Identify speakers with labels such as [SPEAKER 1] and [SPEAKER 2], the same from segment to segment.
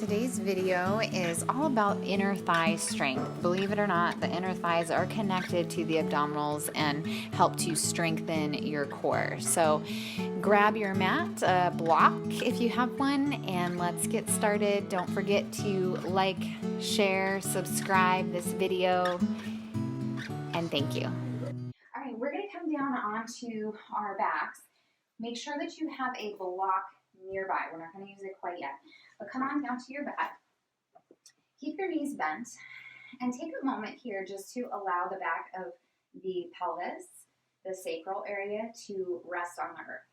[SPEAKER 1] today's video is all about inner thigh strength. Believe it or not, the inner thighs are connected to the abdominals and help to strengthen your core. So grab your mat, block if you have one, and let's get started. Don't forget to like, share, subscribe this video, and thank you. All right, we're going to come down onto our backs. Make sure that you have a block nearby. We're not going to use it quite yet. But come on down to your back. Keep your knees bent. And take a moment here just to allow the back of the pelvis, the sacral area, to rest on the earth.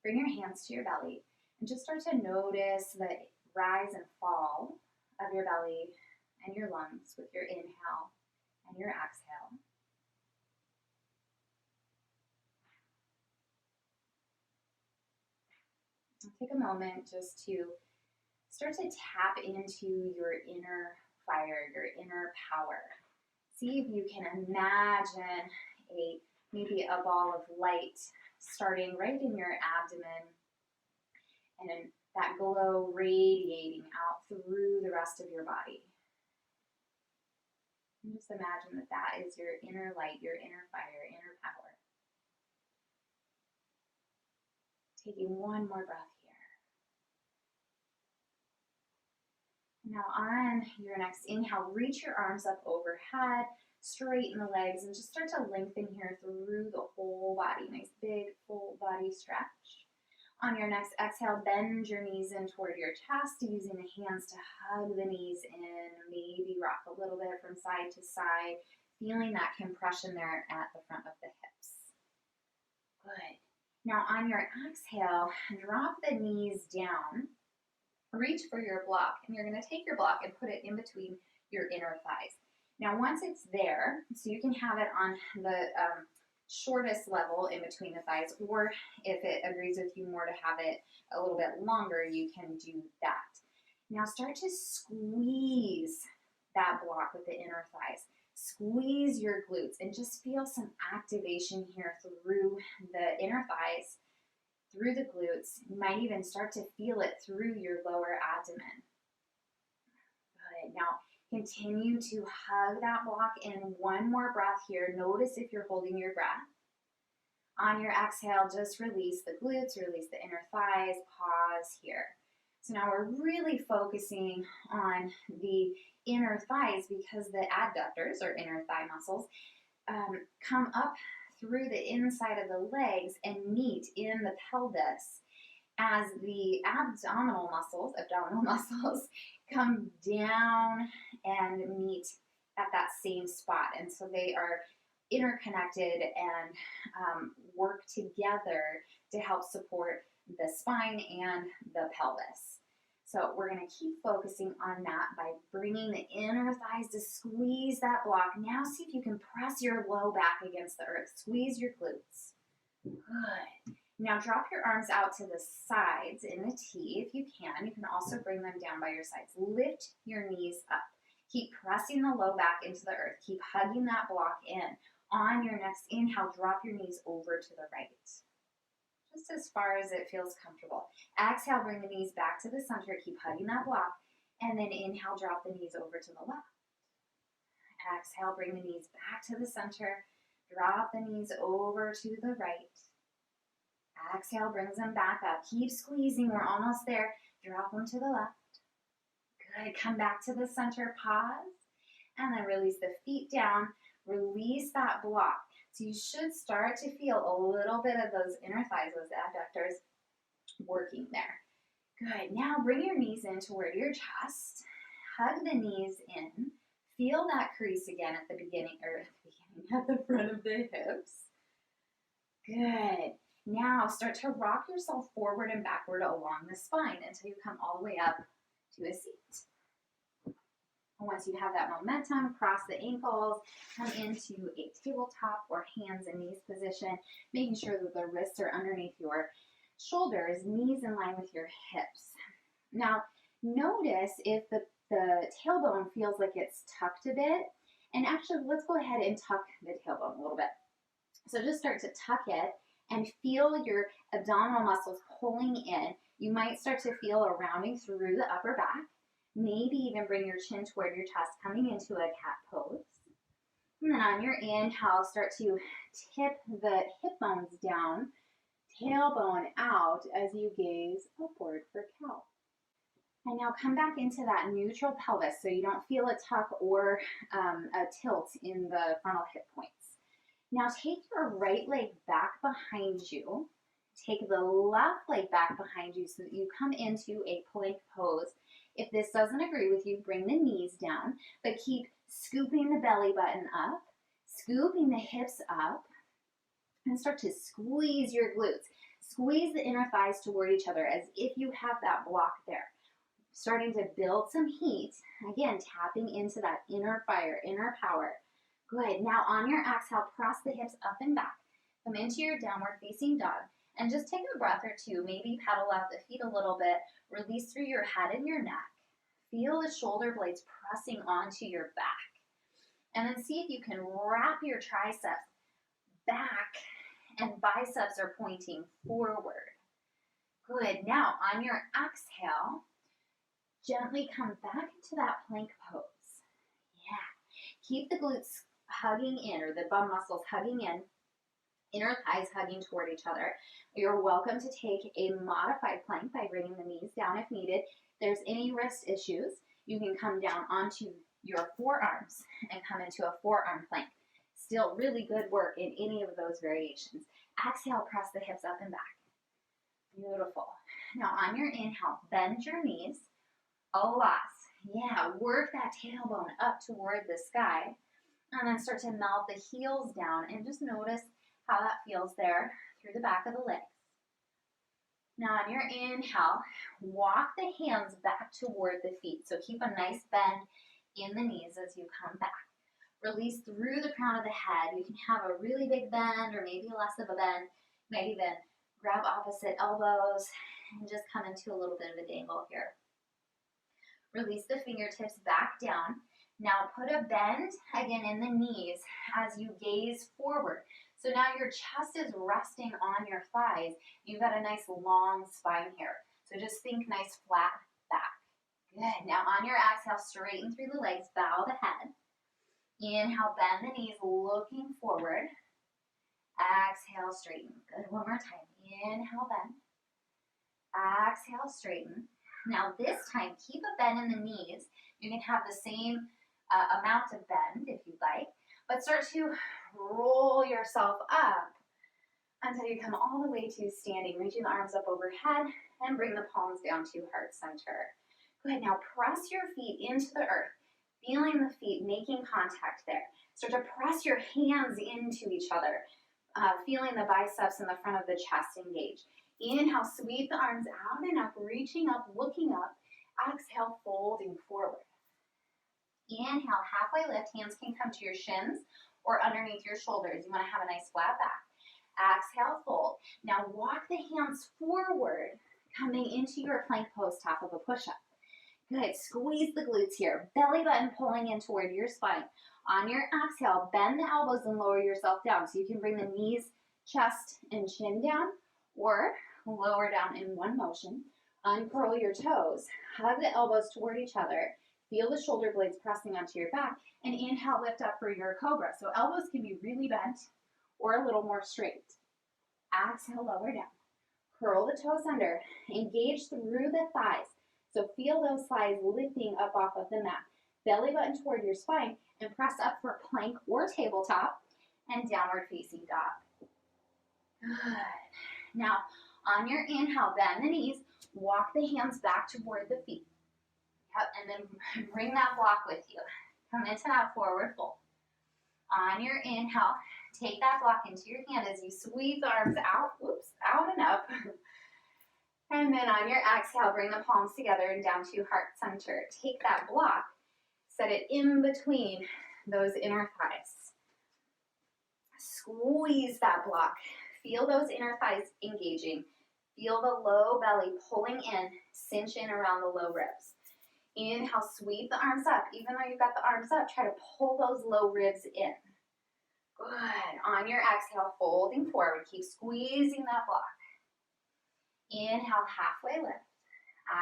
[SPEAKER 1] Bring your hands to your belly and just start to notice the rise and fall of your belly and your lungs with your inhale and your exhale. Take a moment just to start to tap into your inner fire, your inner power. See if you can imagine maybe a ball of light starting right in your abdomen and then that glow radiating out through the rest of your body. And just imagine that that is your inner light, your inner fire, inner power. Taking one more breath here. Now on your next inhale, reach your arms up overhead, straighten the legs, and just start to lengthen here through the whole body. Nice big full body stretch. On your next exhale, bend your knees in toward your chest, using the hands to hug the knees in, maybe rock a little bit from side to side, feeling that compression there at the front of the hips. Good. Now on your exhale, drop the knees down. Reach for your block, and you're going to take your block and put it in between your inner thighs. Now, once it's there, so you can have it on the shortest level in between the thighs, or if it agrees with you more to have it a little bit longer, you can do that. Now, start to squeeze that block with the inner thighs. Squeeze your glutes and just feel some activation here through the inner thighs, through the glutes. You might even start to feel it through your lower abdomen. Good. Now, continue to hug that block in. One more breath here. Notice if you're holding your breath. On your exhale, just release the glutes, release the inner thighs, pause here. So now we're really focusing on the inner thighs because the adductors, or inner thigh muscles, come up through the inside of the legs and meet in the pelvis as the abdominal muscles come down and meet at that same spot. And so they are interconnected and work together to help support the spine and the pelvis. So we're going to keep focusing on that by bringing the inner thighs to squeeze that block. Now see if you can press your low back against the earth. Squeeze your glutes. Good. Now drop your arms out to the sides in the T if you can. You can also bring them down by your sides. Lift your knees up. Keep pressing the low back into the earth. Keep hugging that block in. On your next inhale, drop your knees over to the right. Just as far as it feels comfortable. Exhale, bring the knees back to the center. Keep hugging that block. And then inhale, drop the knees over to the left. Exhale, bring the knees back to the center. Drop the knees over to the right. Exhale, brings them back up. Keep squeezing. We're almost there. Drop them to the left. Good. Come back to the center. Pause. And then release the feet down. Release that block. So you should start to feel a little bit of those inner thighs, those adductors, working there. Good. Now bring your knees in toward your chest. Hug the knees in. Feel that crease again at the beginning, at the front of the hips. Good. Now start to rock yourself forward and backward along the spine until you come all the way up to a seat. And once you have that momentum, cross the ankles, come into a tabletop or hands and knees position, making sure that the wrists are underneath your shoulders, knees in line with your hips. Now, notice if the tailbone feels like it's tucked a bit. And actually, let's go ahead and tuck the tailbone a little bit. So just start to tuck it and feel your abdominal muscles pulling in. You might start to feel a rounding through the upper back. Maybe even bring your chin toward your chest, coming into a cat pose. And then on your inhale, start to tip the hip bones down, tailbone out as you gaze upward for cow. And now come back into that neutral pelvis so you don't feel a tuck or a tilt in the frontal hip points. Now take your right leg back behind you. Take the left leg back behind you so that you come into a plank pose. If this doesn't agree with you, bring the knees down, but keep scooping the belly button up, scooping the hips up, and start to squeeze your glutes. Squeeze the inner thighs toward each other as if you have that block there. Starting to build some heat. Again, tapping into that inner fire, inner power. Good. Now on your exhale, press the hips up and back. Come into your downward facing dog. And just take a breath or two. Maybe pedal out the feet a little bit. Release through your head and your neck. Feel the shoulder blades pressing onto your back. And then see if you can wrap your triceps back and biceps are pointing forward. Good. Now on your exhale, gently come back into that plank pose. Yeah. Keep the glutes hugging in, or the bum muscles hugging in, inner thighs hugging toward each other. You're welcome to take a modified plank by bringing the knees down if needed. If there's any wrist issues, you can come down onto your forearms and come into a forearm plank. Still really good work in any of those variations. Exhale, press the hips up and back. Beautiful. Now on your inhale, bend your knees a lot. Yeah, work that tailbone up toward the sky. And then start to melt the heels down and just notice how that feels there through the back of the legs. Now on your inhale, walk the hands back toward the feet. So keep a nice bend in the knees as you come back. Release through the crown of the head. You can have a really big bend or maybe less of a bend. Maybe then grab opposite elbows and just come into a little bit of a dangle here. Release the fingertips back down. Now put a bend again in the knees as you gaze forward. So now your chest is resting on your thighs. You've got a nice long spine here. So just think nice flat back. Good. Now on your exhale, straighten through the legs, bow the head. Inhale, bend the knees, looking forward. Exhale, straighten. Good. One more time. Inhale, bend. Exhale, straighten. Now this time, keep a bend in the knees. You can have the same amount of bend if you'd like, but start to roll yourself up until you come all the way to standing, reaching the arms up overhead and bring the palms down to heart center. Good. Now press your feet into the earth, feeling the feet making contact there. Start to press your hands into each other, feeling the biceps and the front of the chest engage. Inhale, sweep the arms out and up, reaching up, looking up. Exhale, folding forward. Inhale, halfway lift. Hands can come to your shins or underneath your shoulders. You want to have a nice flat back. Exhale, fold. Now walk the hands forward, coming into your plank pose, top of a push-up. Good. Squeeze the glutes here. Belly button pulling in toward your spine. On your exhale, bend the elbows and lower yourself down. So you can bring the knees, chest, and chin down, or lower down in one motion. Uncurl your toes. Hug the elbows toward each other. Feel the shoulder blades pressing onto your back. And inhale, lift up for your cobra. So elbows can be really bent or a little more straight. Exhale, lower down. Curl the toes under. Engage through the thighs. So feel those thighs lifting up off of the mat. Belly button toward your spine and press up for plank or tabletop and downward facing dog. Good. Now, on your inhale, bend the knees, walk the hands back toward the feet. Yep, and then bring that block with you. Come into that forward fold. On your inhale, take that block into your hand as you squeeze the arms out, out and up. And then on your exhale, bring the palms together and down to heart center. Take that block, set it in between those inner thighs. Squeeze that block. Feel those inner thighs engaging. Feel the low belly pulling in, cinch in around the low ribs. Inhale, sweep the arms up. Even though you've got the arms up, try to pull those low ribs in. Good. On your exhale, folding forward. Keep squeezing that block. Inhale, halfway lift.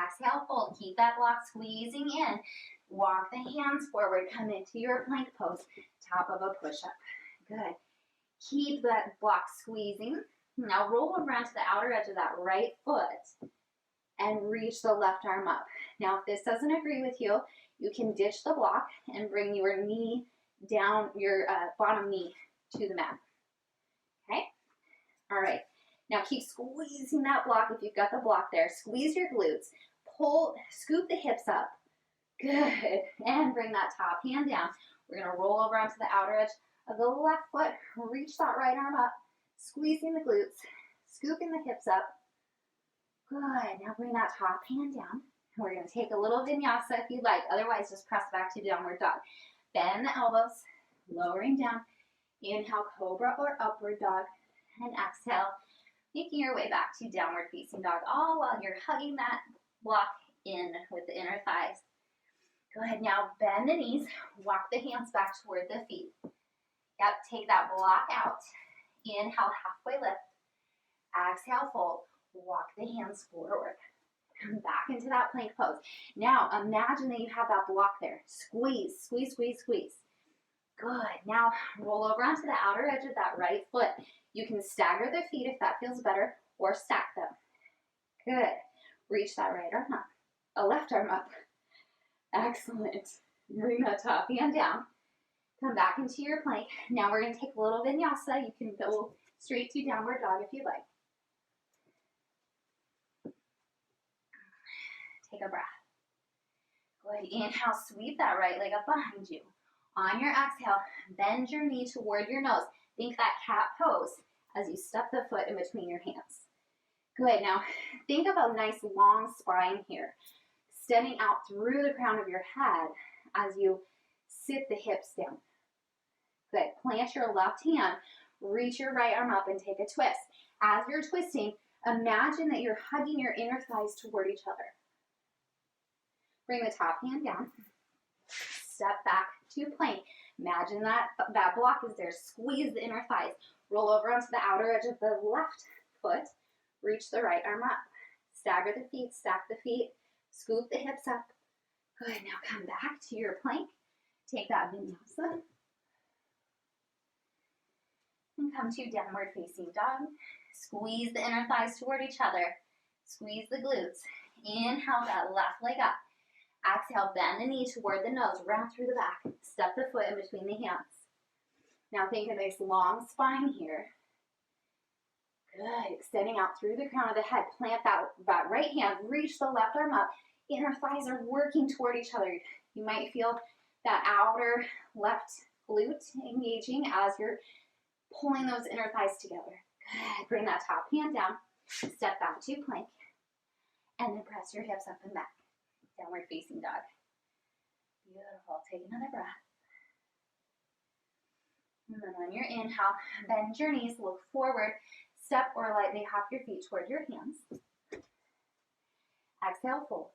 [SPEAKER 1] Exhale, fold. Keep that block squeezing in. Walk the hands forward. Come into your plank pose. Top of a push-up. Good. Keep that block squeezing. Now roll around to the outer edge of that right foot and reach the left arm up. Now, if this doesn't agree with you, you can ditch the block and bring your knee down, your bottom knee to the mat. Okay? All right. Now keep squeezing that block if you've got the block there. Squeeze your glutes. Pull, scoop the hips up. Good. And bring that top hand down. We're going to roll over onto the outer edge of the left foot. Reach that right arm up. Squeezing the glutes. Scooping the hips up. Good. Now bring that top hand down. We're going to take a little vinyasa if you'd like. Otherwise, just press back to downward dog. Bend the elbows. Lowering down. Inhale, cobra or upward dog. And exhale, making your way back to downward facing dog, all while you're hugging that block in with the inner thighs. Go ahead now, bend the knees, walk the hands back toward the feet. Yep, take that block out. Inhale, halfway lift. Exhale, fold. Walk the hands forward. Come back into that plank pose. Now, imagine that you have that block there. Squeeze, squeeze, squeeze, squeeze. Good. Now, roll over onto the outer edge of that right foot. You can stagger the feet if that feels better, or stack them. Good. Reach that right arm up. A left arm up. Excellent. Bring that top hand down. Come back into your plank. Now we're going to take a little vinyasa. You can go straight to downward dog if you like. Take a breath. Good. Inhale, sweep that right leg up behind you. On your exhale, bend your knee toward your nose. Think that cat pose as you step the foot in between your hands. Good. Now, think of a nice long spine here, extending out through the crown of your head as you sit the hips down. Good. Plant your left hand, reach your right arm up and take a twist. As you're twisting, imagine that you're hugging your inner thighs toward each other. Bring the top hand down. Step back to plank. Imagine that block is there. Squeeze the inner thighs. Roll over onto the outer edge of the left foot. Reach the right arm up. Stagger the feet, stack the feet. Scoop the hips up. Good. Now come back to your plank. Take that vinyasa. And come to downward facing dog. Squeeze the inner thighs toward each other. Squeeze the glutes. Inhale that left leg up. Exhale, bend the knee toward the nose, round through the back. Step the foot in between the hands. Now think of this long spine here. Good. Extending out through the crown of the head. Plant that right hand. Reach the left arm up. Inner thighs are working toward each other. You might feel that outer left glute engaging as you're pulling those inner thighs together. Good. Bring that top hand down. Step back to plank. And then press your hips up and back. Downward facing dog. Beautiful. Take another breath. And then on your inhale, bend your knees, look forward, step or lightly hop your feet toward your hands. Exhale, fold.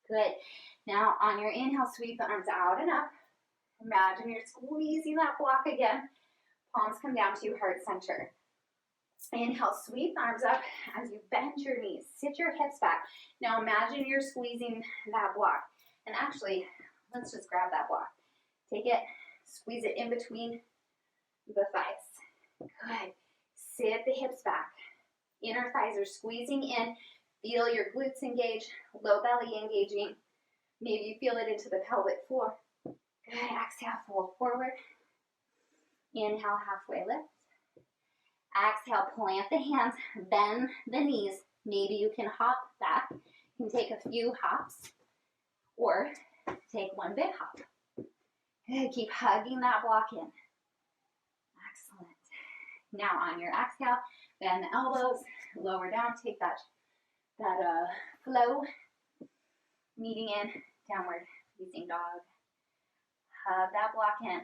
[SPEAKER 1] Good. Now on your inhale, sweep the arms out and up. Imagine you're squeezing that block again. Palms come down to heart center. Inhale, sweep the arms up as you bend your knees. Sit your hips back. Now imagine you're squeezing that block. And actually, let's just grab that block. Take it, squeeze it in between the thighs. Good. Sit the hips back. Inner thighs are squeezing in. Feel your glutes engage, low belly engaging. Maybe you feel it into the pelvic floor. Good. Exhale, fold forward. Inhale, halfway lift. Exhale, plant the hands, bend the knees. Maybe you can hop back. You can take a few hops or take one big hop. Good, keep hugging that block in. Excellent. Now on your exhale, bend the elbows, lower down, take that flow, meeting in, downward facing dog. Hug that block in.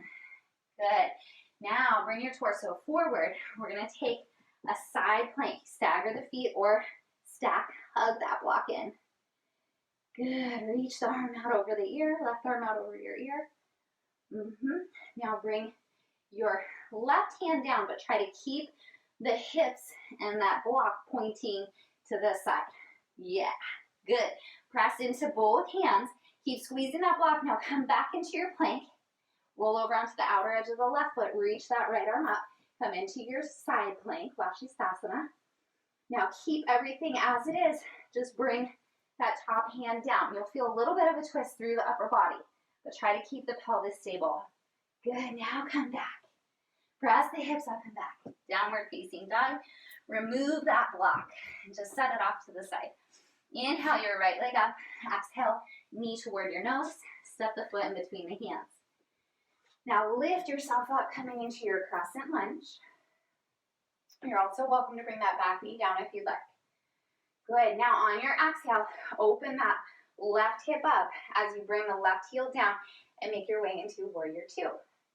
[SPEAKER 1] Good. Now, bring your torso forward. We're going to take a side plank. Stagger the feet or stack. Hug that block in. Good. Reach the arm out over the ear. Left arm out over your ear. Now, bring your left hand down, but try to keep the hips and that block pointing to the side. Yeah, good. Press into both hands. Keep squeezing that block. Now come back into your plank. Roll over onto the outer edge of the left foot. Reach that right arm up. Come into your side plank, Vashisthasana. Now keep everything as it is. Just bring that top hand down. You'll feel a little bit of a twist through the upper body, but try to keep the pelvis stable. Good, now come back. Press the hips up and back. Downward facing dog. Remove that block and just set it off to the side. Inhale your right leg up. Exhale, knee toward your nose. Step the foot in between the hands. Now lift yourself up, coming into your crescent lunge. You're also welcome to bring that back knee down if you'd like. Good, now on your exhale, open that left hip up as you bring the left heel down and make your way into warrior two.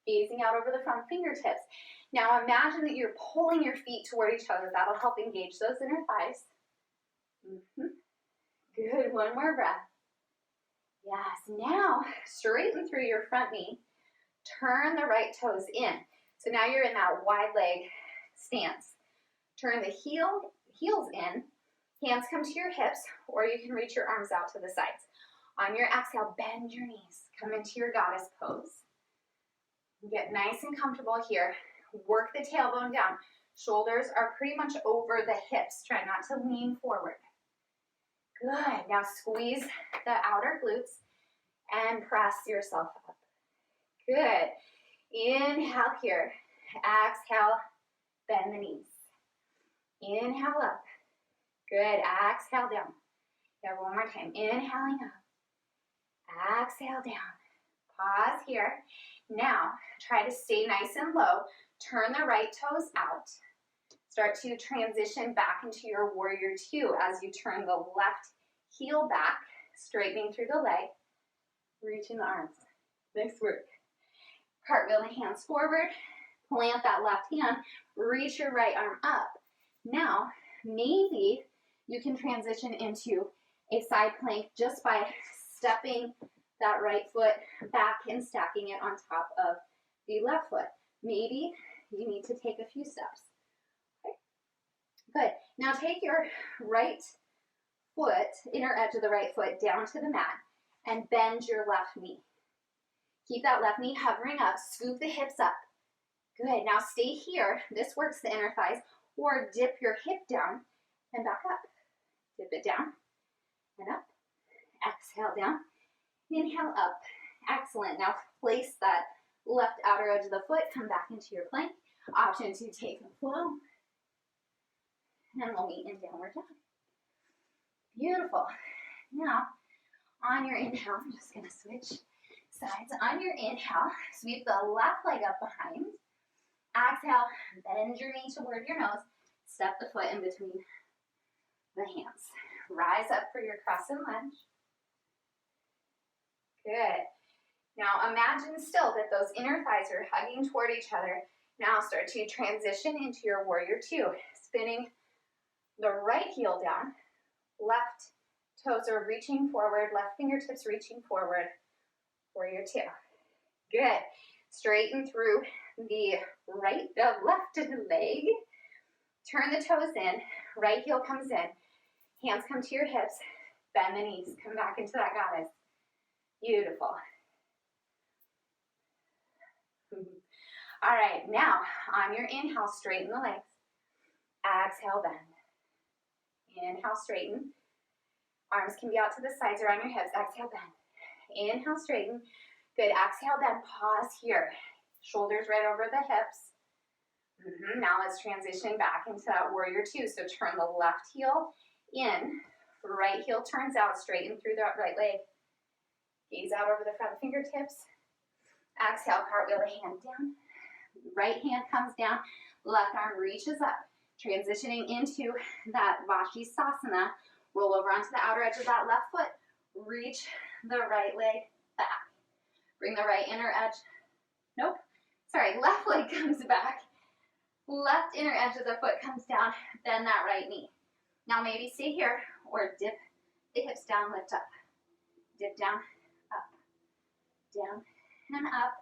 [SPEAKER 1] Gazing out over the front fingertips. Now imagine that you're pulling your feet toward each other. That'll help engage those inner thighs. Good, one more breath. Yes, now straighten through your front knee. Turn the right toes in. So now you're in that wide leg stance. Turn the heels in. Hands come to your hips, or you can reach your arms out to the sides. On your exhale, bend your knees. Come into your goddess pose. Get nice and comfortable here. Work the tailbone down. Shoulders are pretty much over the hips. Try not to lean forward. Good. Now squeeze the outer glutes and press yourself up. Good. Inhale here. Exhale, bend the knees. Inhale up. Good. Exhale down. Yeah, one more time. Inhaling up. Exhale down. Pause here. Now, try to stay nice and low. Turn the right toes out. Start to transition back into your warrior two as you turn the left heel back, straightening through the leg, reaching the arms. Nice work. Cartwheel the hands forward. Plant that left hand. Reach your right arm up. Now, maybe you can transition into a side plank just by stepping that right foot back and stacking it on top of the left foot. Maybe you need to take a few steps. Okay. Good. Now take your right foot, inner edge of the right foot, down to the mat and bend your left knee. Keep that left knee hovering up. Scoop the hips up. Good. Now stay here. This works the inner thighs. Or dip your hip down and back up. Dip it down and up. Exhale down. Inhale up. Excellent. Now place that left outer edge of the foot. Come back into your plank. Option to take the flow. And we'll meet in downward dog. Beautiful. Now, on your inhale, I'm just going to switch sides. On your inhale, sweep the left leg up behind. Exhale, bend your knee toward your nose. Step the foot in between the hands. Rise up for your crescent lunge. Good. Now imagine still that those inner thighs are hugging toward each other. Now start to transition into your warrior two. Spinning the right heel down. Left toes are reaching forward. Left fingertips reaching forward. Warrior two. Good. Straighten through the left leg. Turn the toes in. Right heel comes in. Hands come to your hips. Bend the knees. Come back into that goddess. Beautiful. All right, now on your inhale, straighten the legs. Exhale, bend. Inhale, straighten. Arms can be out to the sides or on your hips. Exhale, bend. Inhale, straighten. Good. Exhale, bend. Pause here. Shoulders right over the hips. Now let's transition back into that warrior two. So turn the left heel in. Right heel turns out. Straighten through that right leg. Gaze out over the front fingertips. Exhale, cartwheel the hand down. Right hand comes down. Left arm reaches up. Transitioning into that Vashisthasana. Roll over onto the outer edge of that left foot. Reach the right leg back. Bring the right inner edge. Left leg comes back. Left inner edge of the foot comes down. Bend that right knee. Now maybe stay here or dip the hips down, lift up. Dip down, up, down, and up,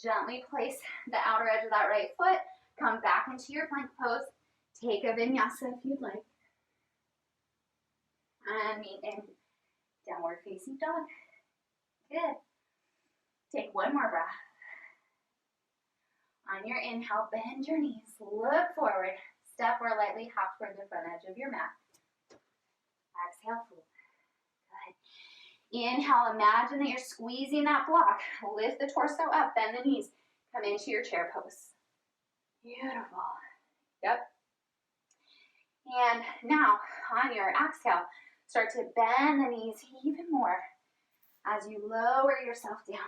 [SPEAKER 1] Gently place the outer edge of that right foot. Come back into your plank pose. Take a vinyasa if you'd like. And meet in downward facing dog. Good. Take one more breath. On your inhale, bend your knees, look forward, step or lightly hop toward the front edge of your mat. Exhale, fold. Good. Inhale, imagine that you're squeezing that block. Lift the torso up, bend the knees. Come into your chair pose. Beautiful. Yep. And now, on your exhale, start to bend the knees even more as you lower yourself down.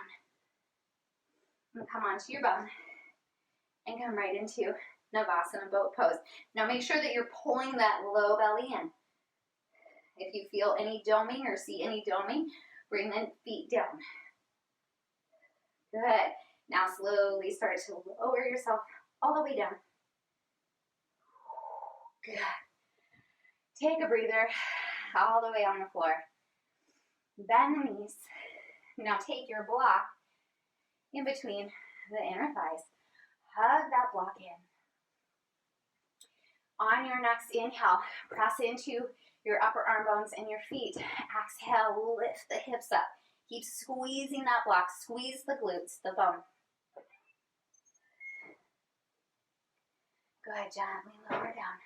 [SPEAKER 1] And come onto your bum. And come right into Navasana boat pose. Now make sure that you're pulling that low belly in. If you feel any doming or see any doming, bring the feet down. Good. Now slowly start to lower yourself all the way down. Good. Take a breather all the way on the floor. Bend the knees. Now take your block in between the inner thighs. Hug that block in. On your next inhale, press into your upper arm bones and your feet. Exhale, lift the hips up. Keep squeezing that block. Squeeze the glutes, the bone. Good, gently lower down.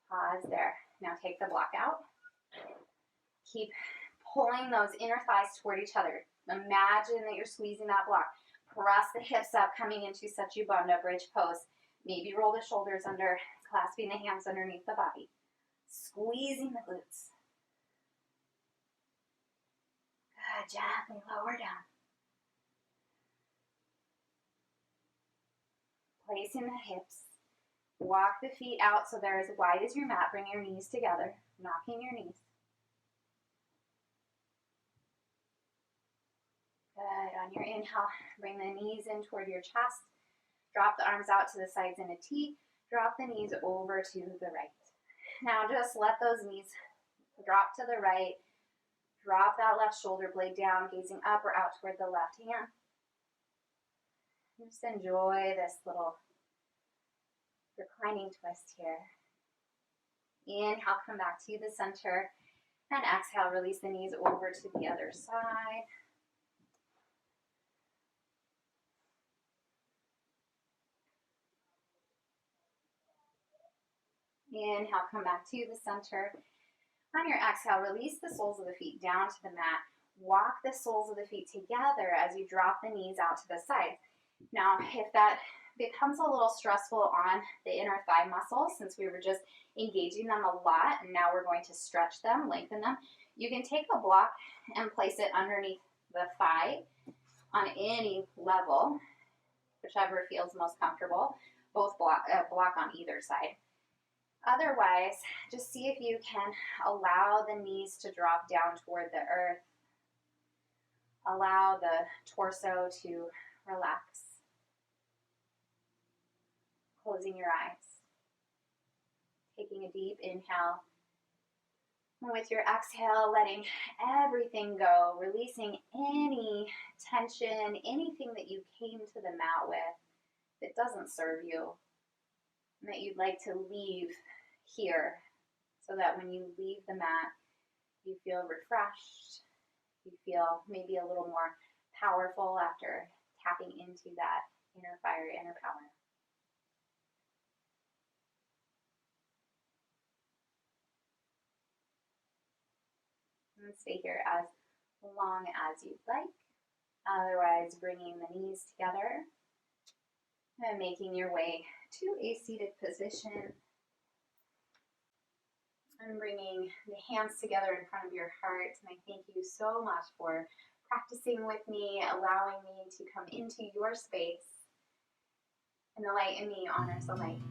[SPEAKER 1] Pause there. Now take the block out. Keep pulling those inner thighs toward each other. Imagine that you're squeezing that block. Press the hips up, coming into Setu Bandha bridge pose. Maybe roll the shoulders under, clasping the hands underneath the body. Squeezing the glutes. Good, gently lower down. Placing the hips. Walk the feet out so they're as wide as your mat. Bring your knees together, knocking your knees. Good. On your inhale, bring the knees in toward your chest. Drop the arms out to the sides in a T. Drop the knees over to the right. Now just let those knees drop to the right. Drop that left shoulder blade down, gazing up or out toward the left hand. Just enjoy this little reclining twist here. Inhale, come back to the center. And exhale, release the knees over to the other side. Inhale, come back to the center. On your exhale, release the soles of the feet down to the mat. Walk the soles of the feet together as you drop the knees out to the side. Now, if that becomes a little stressful on the inner thigh muscles, since we were just engaging them a lot, and now we're going to stretch them, lengthen them, you can take a block and place it underneath the thigh on any level, whichever feels most comfortable, both block on either side. Otherwise, just see if you can allow the knees to drop down toward the earth. Allow the torso to relax. Closing your eyes. Taking a deep inhale. And with your exhale, letting everything go, releasing any tension, anything that you came to the mat with that doesn't serve you, and that you'd like to leave here, so that when you leave the mat, you feel refreshed, you feel maybe a little more powerful after tapping into that inner fire, inner power. And stay here as long as you'd like. Otherwise, bringing the knees together and making your way to a seated position. And bringing the hands together in front of your heart. And I thank you so much for practicing with me, allowing me to come into your space. And the light in me honors the light.